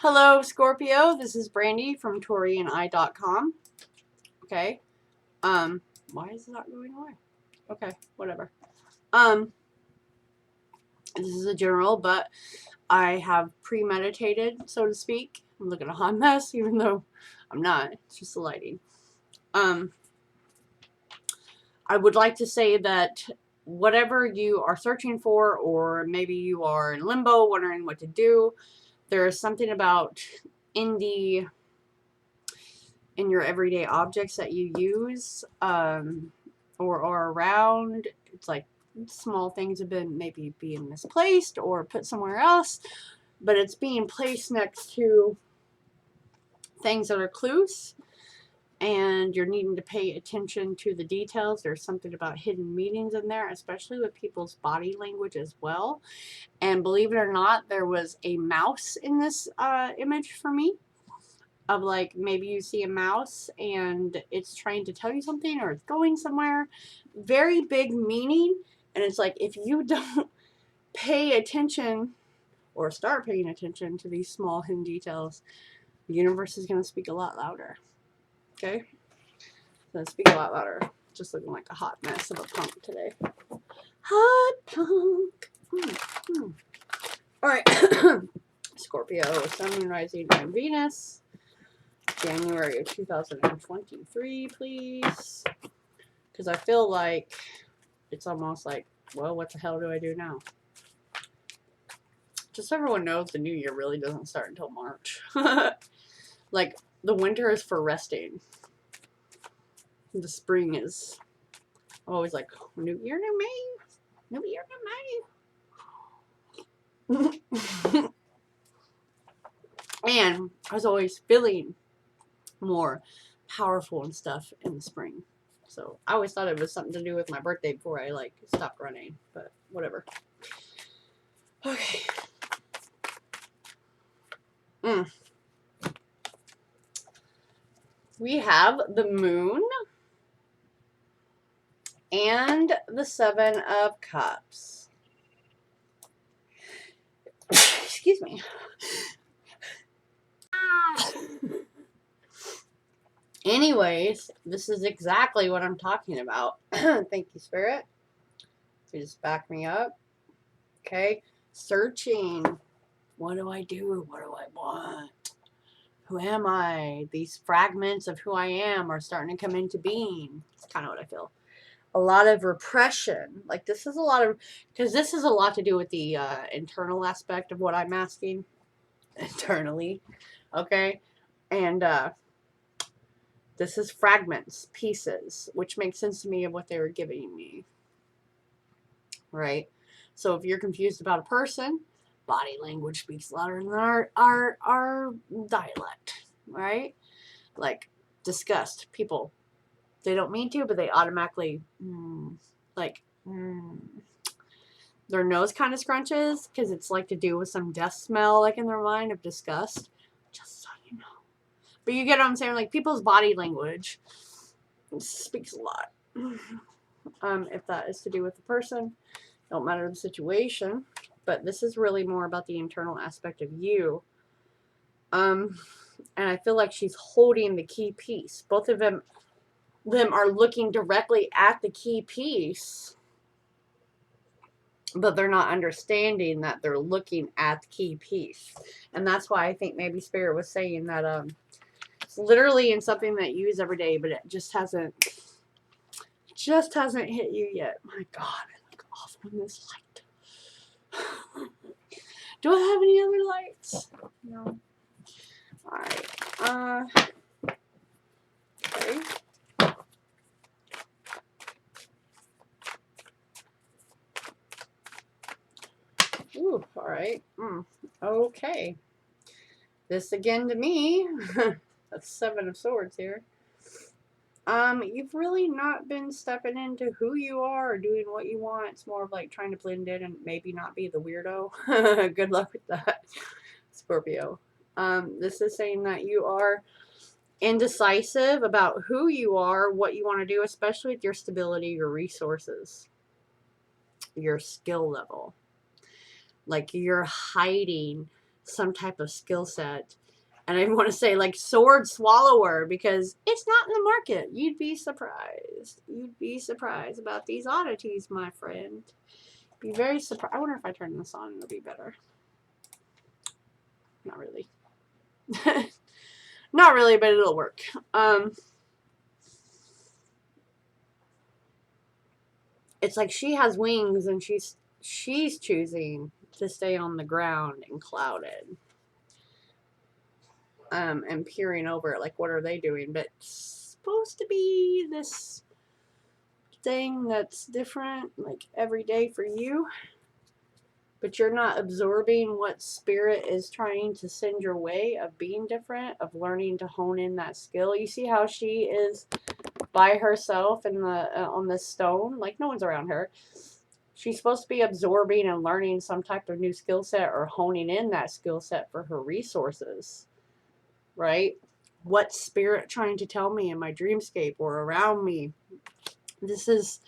Hello, Scorpio. This is Brandy from Taurean.com. Okay. Why is it not going away? Okay, whatever. This is a general, but I have premeditated, so to speak. I'm looking a hot mess, even though I'm not. It's just the lighting. I would like to say that whatever you are searching for, or maybe you are in limbo, wondering what to do, there is something about in your everyday objects that you use or are around. It's like small things have been maybe being misplaced or put somewhere else, but it's being placed next to things that are clues, and you're needing to pay attention to the details. There's something about hidden meanings in there, especially with people's body language as well. And believe it or not, there was a mouse in this image for me. Of like, maybe you see a mouse and it's trying to tell you something, or it's going somewhere. Very big meaning. And it's like, if you don't pay attention or start paying attention to these small hidden details, the universe is going to speak a lot louder. Okay? It's going to speak a lot louder. Just looking like a hot mess of a punk today. Hot punk. All right. Scorpio, Sun, Moon, Rising, and Venus. January of 2023, please. Because I feel like it's almost like, well, what the hell do I do now? Just so everyone knows, the new year really doesn't start until March. Like, the winter is for resting. The spring is always like, new year, new me. New year, new me. And I was always feeling more powerful and stuff in the spring. So I always thought it was something to do with my birthday before I like stopped running, but whatever. Okay. We have the Moon and the Seven of Cups. Excuse me. Anyways, this is exactly what I'm talking about. Thank you, Spirit. So just back me up. Okay. Searching. What do I do? What do I want? Who am I? These fragments of who I am are starting to come into being. That's kind of what I feel. A lot of repression. Like, this is a lot of, because this is a lot to do with the internal aspect of what I'm asking internally. Okay. And this is fragments, pieces, which makes sense to me of what they were giving me. Right? So if you're confused about a person, body language speaks louder than our dialect. Right? Like, disgust. People, they don't mean to, but they automatically, their nose kind of scrunches because it's like to do with some death smell, like in their mind of disgust. Just so you know. But you get what I'm saying? Like, people's body language speaks a lot. If that is to do with the person, don't matter the situation. But this is really more about the internal aspect of you. And I feel like she's holding the key piece. Both of them are looking directly at the key piece, but they're not understanding that they're looking at the key piece. And that's why I think maybe Spirit was saying that it's literally in something that you use every day, but it just hasn't hit you yet. My God, I look awful in this light. Do I have any other lights? No. Alright. Okay. Ooh, alright. Okay. This again to me. That's Seven of Swords here. You've really not been stepping into who you are or doing what you want. It's more of like trying to blend in and maybe not be the weirdo. Good luck with that, Scorpio. This is saying that you are indecisive about who you are, what you want to do, especially with your stability, your resources, your skill level. Like, you're hiding some type of skill set. And I want to say like sword swallower because it's not in the market. You'd be surprised. You'd be surprised about these oddities, my friend. Be very surprised. I wonder if I turn this on, it'll be better. Not really. Not really, but it'll work. It's like she has wings and she's choosing to stay on the ground and clouded. And peering over it, like, what are they doing? But it's supposed to be this thing that's different, like, every day for you. But you're not absorbing what spirit is trying to send your way of being different, of learning to hone in that skill. You see how she is by herself in the on this stone, like no one's around her. She's supposed to be absorbing and learning some type of new skill set or honing in that skill set for her resources, right? What spirit trying to tell me in my dreamscape or around me? This is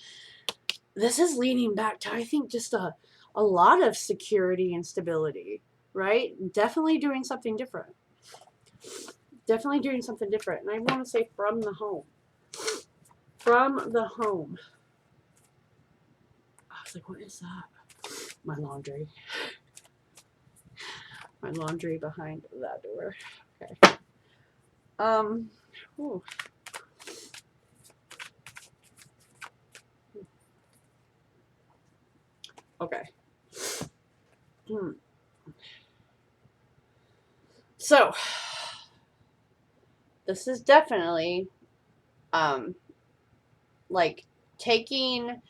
leading back to, I think, just a lot of security and stability, right? Definitely doing something different. Definitely doing something different. And I want to say from the home. From the home. I was like, what is that? My laundry. My laundry behind that door. Okay. Ooh. Okay. So, this is definitely, like, taking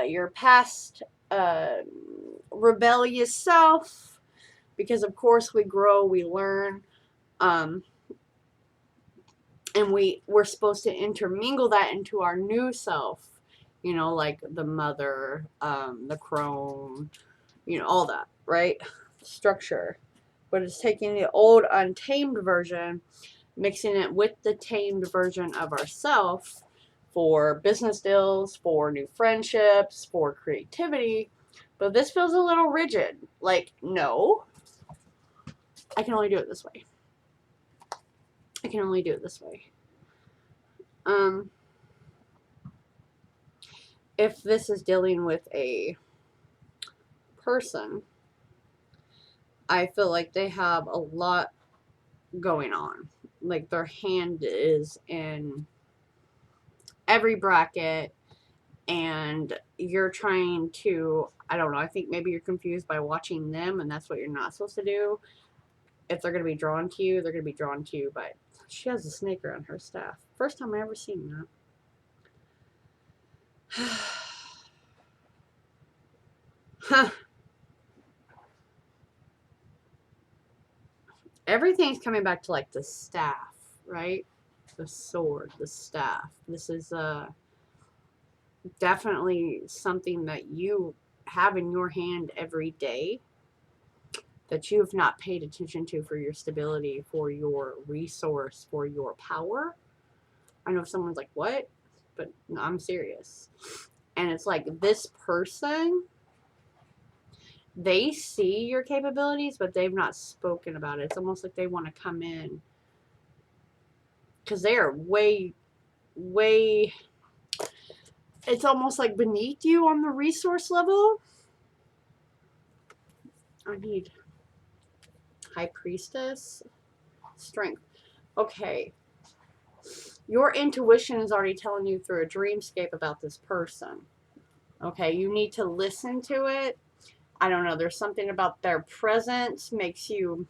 your past rebellious self, because of course we grow, we learn, and we're supposed to intermingle that into our new self, you know, like the mother, the crone, you know, all that, right? Structure. But it's taking the old untamed version, mixing it with the tamed version of ourself for business deals, for new friendships, for creativity. But this feels a little rigid. Like, no, I can only do it this way. I can only do it this way. If this is dealing with a person, I feel like they have a lot going on. Like their hand is in every bracket, and you're trying to, I don't know, I think maybe you're confused by watching them, and that's what you're not supposed to do. If they're going to be drawn to you, they're going to be drawn to you. But she has a snake around her staff. First time I ever seen that. Huh. Everything's coming back to like the staff, right? The sword, the staff. This is definitely something that you have in your hand every day that you have not paid attention to for your stability, for your resource, for your power. I know someone's like, what? But no, I'm serious. And it's like this person, they see your capabilities, but they've not spoken about it. It's almost like they want to come in because they are way, way, it's almost like beneath you on the resource level. I need High Priestess, strength. Okay. Your intuition is already telling you through a dreamscape about this person. Okay, you need to listen to it. I don't know, there's something about their presence makes you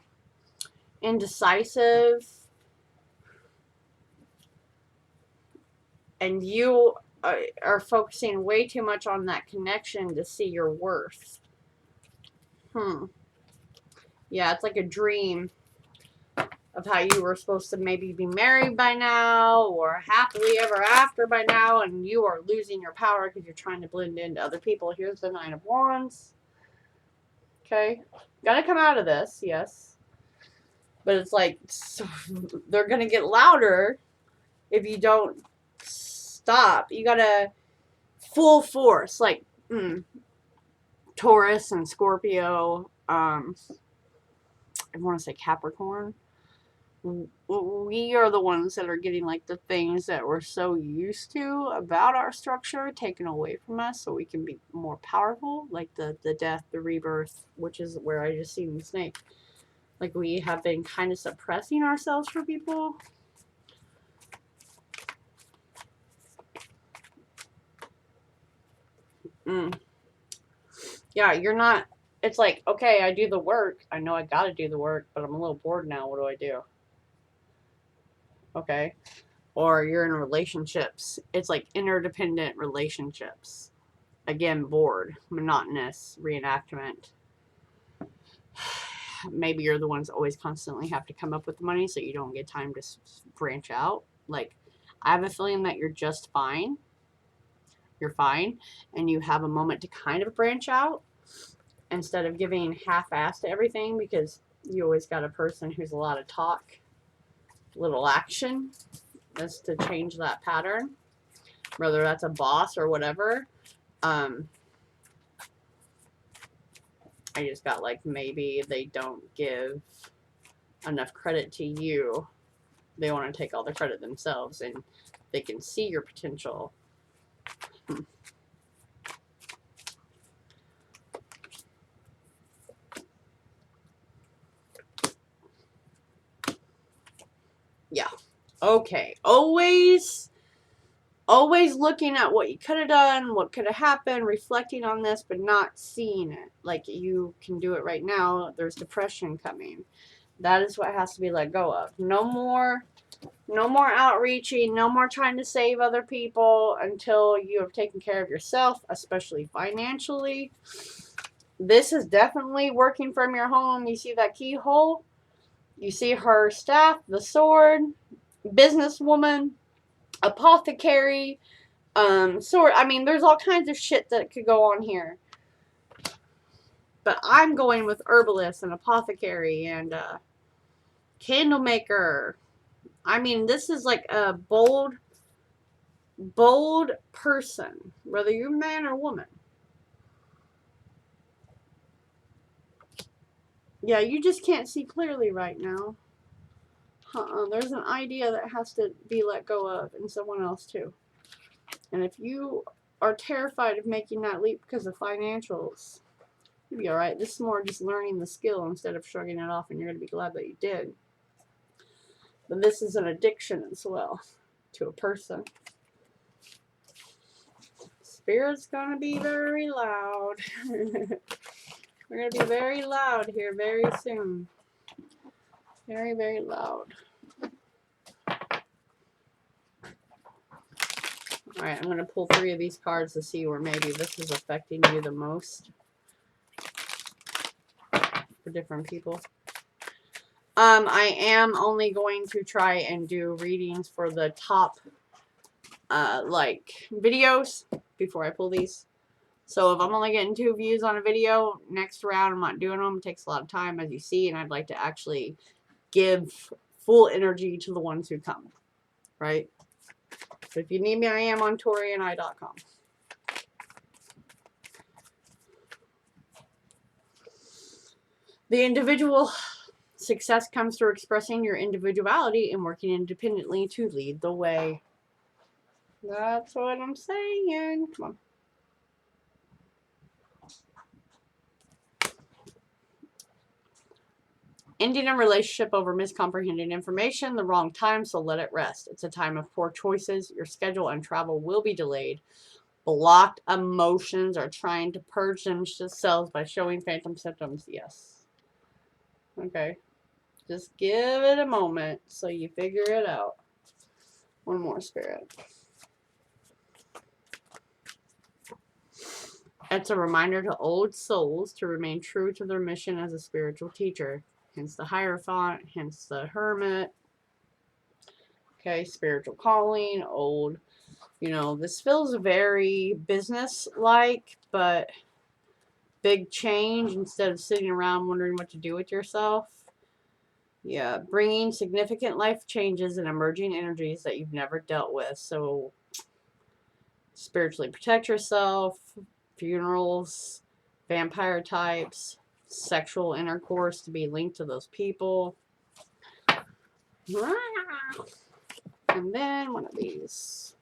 indecisive. And you are focusing way too much on that connection to see your worth. Yeah, it's like a dream of how you were supposed to maybe be married by now or happily ever after by now, and you are losing your power because you're trying to blend into other people. Here's the Nine of Wands. Okay. Gotta come out of this, yes. But it's like, so they're gonna get louder if you don't stop. You gotta full force, like Taurus and Scorpio. want to say Capricorn. We are the ones that are getting like the things that we're so used to about our structure taken away from us so we can be more powerful, like the death, the rebirth, which is where I just seen the snake. Like we have been kind of suppressing ourselves for people. Yeah, you're not, it's like, okay, I do the work. I know I gotta do the work, but I'm a little bored now. What do I do? Okay. Or you're in relationships. It's like interdependent relationships. Again, bored, monotonous reenactment. Maybe you're the ones that always constantly have to come up with the money so you don't get time to branch out. Like, I have a feeling that you're just fine. You're fine. And you have a moment to kind of branch out instead of giving half-assed to everything, because you always got a person who's a lot of talk, little action. Is to change that pattern, whether that's a boss or whatever. I just got like, maybe they don't give enough credit to you. They want to take all the credit themselves, and they can see your potential. Yeah. Okay. Always looking at what you could have done, what could have happened, reflecting on this, but not seeing it. Like, you can do it right now. There's depression coming. That is what has to be let go of. No more outreaching, no more trying to save other people until you have taken care of yourself, especially financially. This is definitely working from your home. You see that keyhole? You see her staff, the sword, businesswoman, apothecary, sword. I mean, there's all kinds of shit that could go on here. But I'm going with herbalist and apothecary and candle maker. I mean, this is like a bold person, whether you're man or woman. Yeah, you just can't see clearly right now. There's an idea that has to be let go of in someone else too. And if you are terrified of making that leap because of financials, you'll be alright. This is more just learning the skill instead of shrugging it off, and you're going to be glad that you did. But this is an addiction as well to a person. Spirit's going to be very loud. We're going to be very loud here very soon. Very, very loud. Alright, I'm going to pull 3 of these cards to see where maybe this is affecting you the most. For different people. I am only going to try and do readings for the top, like, videos before I pull these. So if I'm only getting 2 views on a video, next round I'm not doing them. It takes a lot of time, as you see, and I'd like to actually give full energy to the ones who come, right? So if you need me, I am on Taurean.com. The individual success comes through expressing your individuality and working independently to lead the way. That's what I'm saying. Come on. Ending a relationship over miscomprehended information, the wrong time, so let it rest. It's a time of poor choices. Your schedule and travel will be delayed. Blocked emotions are trying to purge themselves by showing phantom symptoms. Yes. Okay. Just give it a moment so you figure it out. One more, Spirit. It's a reminder to old souls to remain true to their mission as a spiritual teacher. Hence the Hierophant, hence the Hermit. Okay, spiritual calling, old. You know, this feels very business-like, but big change instead of sitting around wondering what to do with yourself. Yeah, bringing significant life changes and emerging energies that you've never dealt with. So, spiritually protect yourself, funerals, vampire types, sexual intercourse to be linked to those people. And then one of these.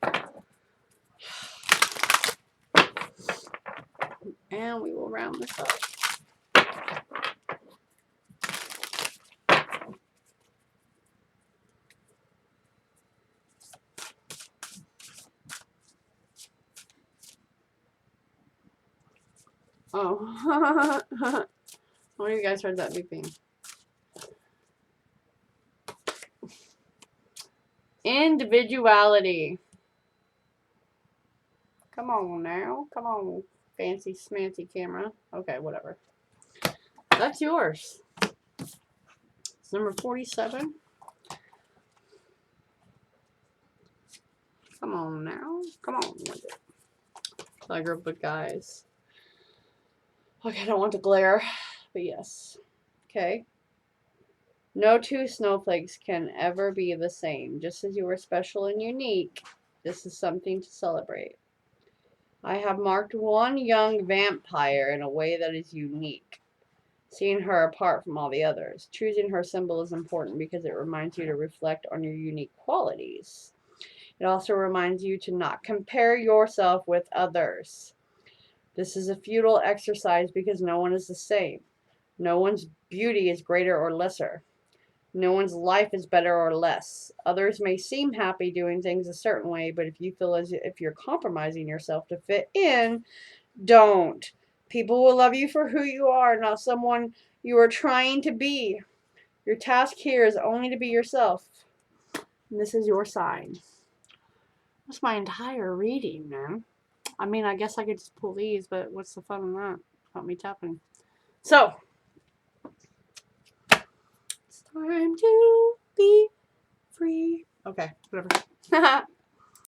And we will round this up. Oh. What have you guys heard that beeping? Individuality. Come on now. Come on, fancy smancy camera. Okay, whatever. That's yours. It's number 47. Come on now. Come on with it. A group of guys. Okay, I don't want to glare, but yes. Okay. No two snowflakes can ever be the same. Just as you are special and unique, this is something to celebrate. I have marked one young vampire in a way that is unique, seeing her apart from all the others. Choosing her symbol is important because it reminds you to reflect on your unique qualities. It also reminds you to not compare yourself with others. This is a futile exercise because no one is the same. No one's beauty is greater or lesser. No one's life is better or less. Others may seem happy doing things a certain way, but if you feel as if you're compromising yourself to fit in, don't. People will love you for who you are, not someone you are trying to be. Your task here is only to be yourself. And this is your sign. That's my entire reading, man. I mean, I guess I could just pull these, but what's the fun in that? Without me tapping. So, it's time to be free. Okay, whatever.